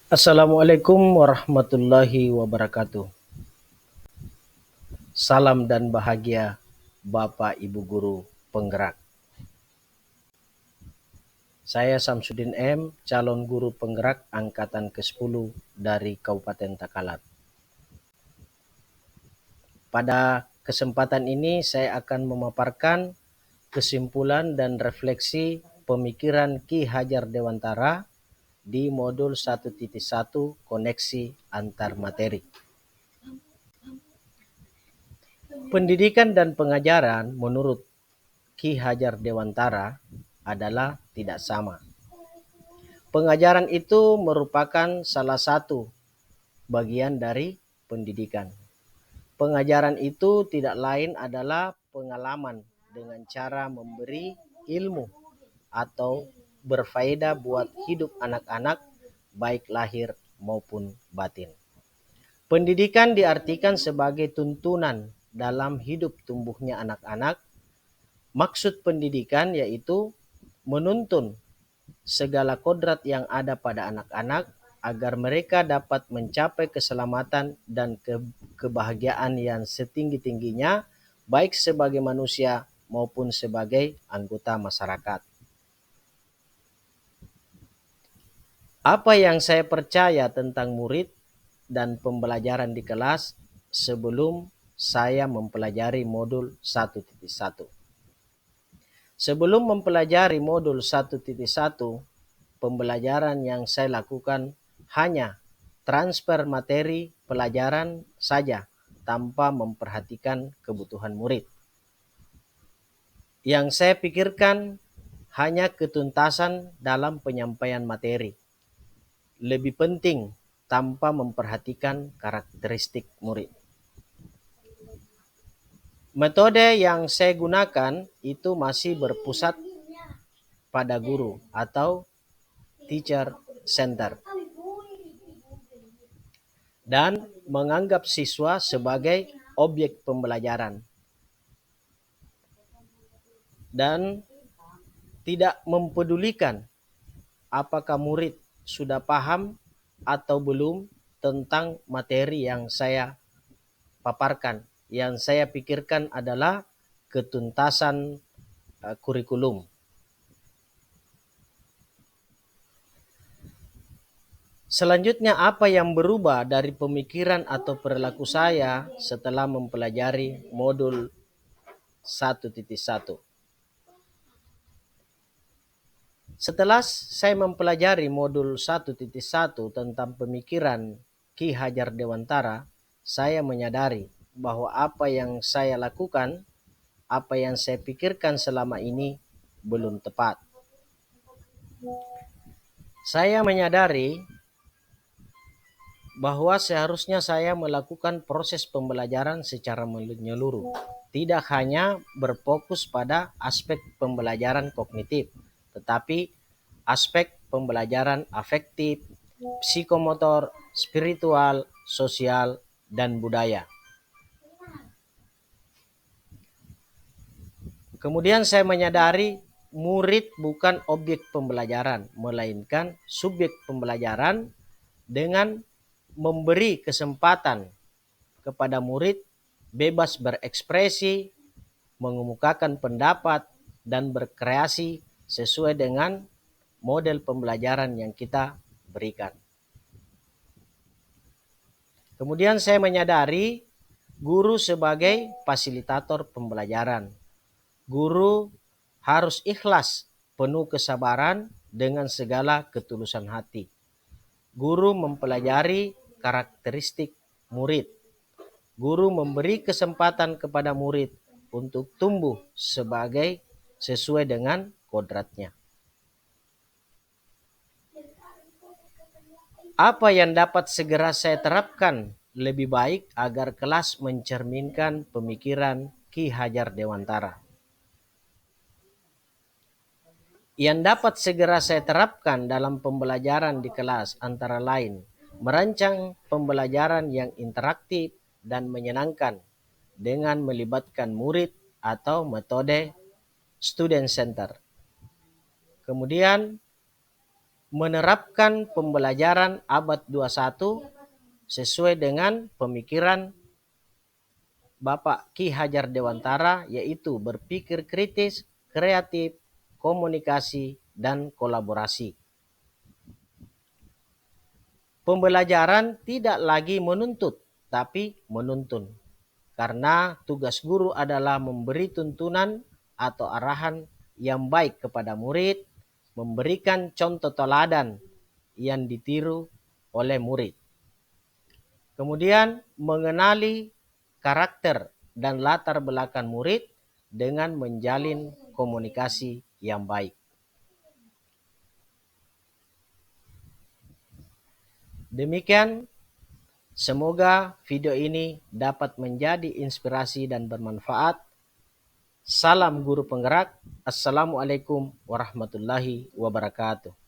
Assalamualaikum warahmatullahi wabarakatuh. Salam dan bahagia Bapak Ibu Guru Penggerak. Saya Samsudin M, calon guru penggerak angkatan ke-10 dari Kabupaten Takalar. Pada kesempatan ini saya akan memaparkan kesimpulan dan refleksi pemikiran Ki Hajar Dewantara di modul 1.1 koneksi antar materi. Pendidikan dan pengajaran menurut Ki Hajar Dewantara adalah tidak sama. Pengajaran itu merupakan salah satu bagian dari pendidikan. Pengajaran itu tidak lain adalah pengalaman dengan cara memberi ilmu atau berfaedah buat hidup anak-anak baik lahir maupun batin. Pendidikan diartikan sebagai tuntunan dalam hidup tumbuhnya anak-anak. Maksud pendidikan yaitu menuntun segala kodrat yang ada pada anak-anak agar mereka dapat mencapai keselamatan dan kebahagiaan yang setinggi-tingginya baik sebagai manusia maupun sebagai anggota masyarakat. Apa yang saya percaya tentang murid dan pembelajaran di kelas sebelum saya mempelajari modul 1.1. Sebelum mempelajari modul 1.1, pembelajaran yang saya lakukan hanya transfer materi pelajaran saja tanpa memperhatikan kebutuhan murid. Yang saya pikirkan hanya ketuntasan dalam penyampaian materi. Lebih penting tanpa memperhatikan karakteristik murid. Metode yang saya gunakan itu masih berpusat pada guru atau teacher center dan menganggap siswa sebagai objek pembelajaran dan tidak mempedulikan apakah murid sudah paham atau belum tentang materi yang saya paparkan. Yang saya pikirkan adalah ketuntasan kurikulum. Selanjutnya, apa yang berubah dari pemikiran atau perilaku saya setelah mempelajari modul 1.1? Setelah saya mempelajari modul 1.1 tentang pemikiran Ki Hajar Dewantara, saya menyadari bahwa apa yang saya lakukan, apa yang saya pikirkan selama ini belum tepat. Saya menyadari bahwa seharusnya saya melakukan proses pembelajaran secara menyeluruh, tidak hanya berfokus pada aspek pembelajaran kognitif, tetapi aspek pembelajaran afektif, psikomotor, spiritual, sosial, dan budaya. Kemudian saya menyadari murid bukan objek pembelajaran, melainkan subjek pembelajaran dengan memberi kesempatan kepada murid bebas berekspresi, mengemukakan pendapat, dan berkreasi sesuai dengan model pembelajaran yang kita berikan. Kemudian saya menyadari guru sebagai fasilitator pembelajaran. Guru harus ikhlas, penuh kesabaran dengan segala ketulusan hati. Guru mempelajari karakteristik murid. Guru memberi kesempatan kepada murid untuk tumbuh sesuai dengan kodratnya. Apa yang dapat segera saya terapkan lebih baik agar kelas mencerminkan pemikiran Ki Hajar Dewantara? Yang dapat segera saya terapkan dalam pembelajaran di kelas antara lain merancang pembelajaran yang interaktif dan menyenangkan dengan melibatkan murid atau metode student center. Kemudian menerapkan pembelajaran abad 21 sesuai dengan pemikiran Bapak Ki Hajar Dewantara, yaitu berpikir kritis, kreatif, komunikasi, dan kolaborasi. Pembelajaran tidak lagi menuntut, tapi menuntun. Karena tugas guru adalah memberi tuntunan atau arahan yang baik kepada murid, memberikan contoh teladan yang ditiru oleh murid. Kemudian mengenali karakter dan latar belakang murid dengan menjalin komunikasi yang baik. Demikian, semoga video ini dapat menjadi inspirasi dan bermanfaat. Salam guru penggerak. Assalamualaikum warahmatullahi wabarakatuh.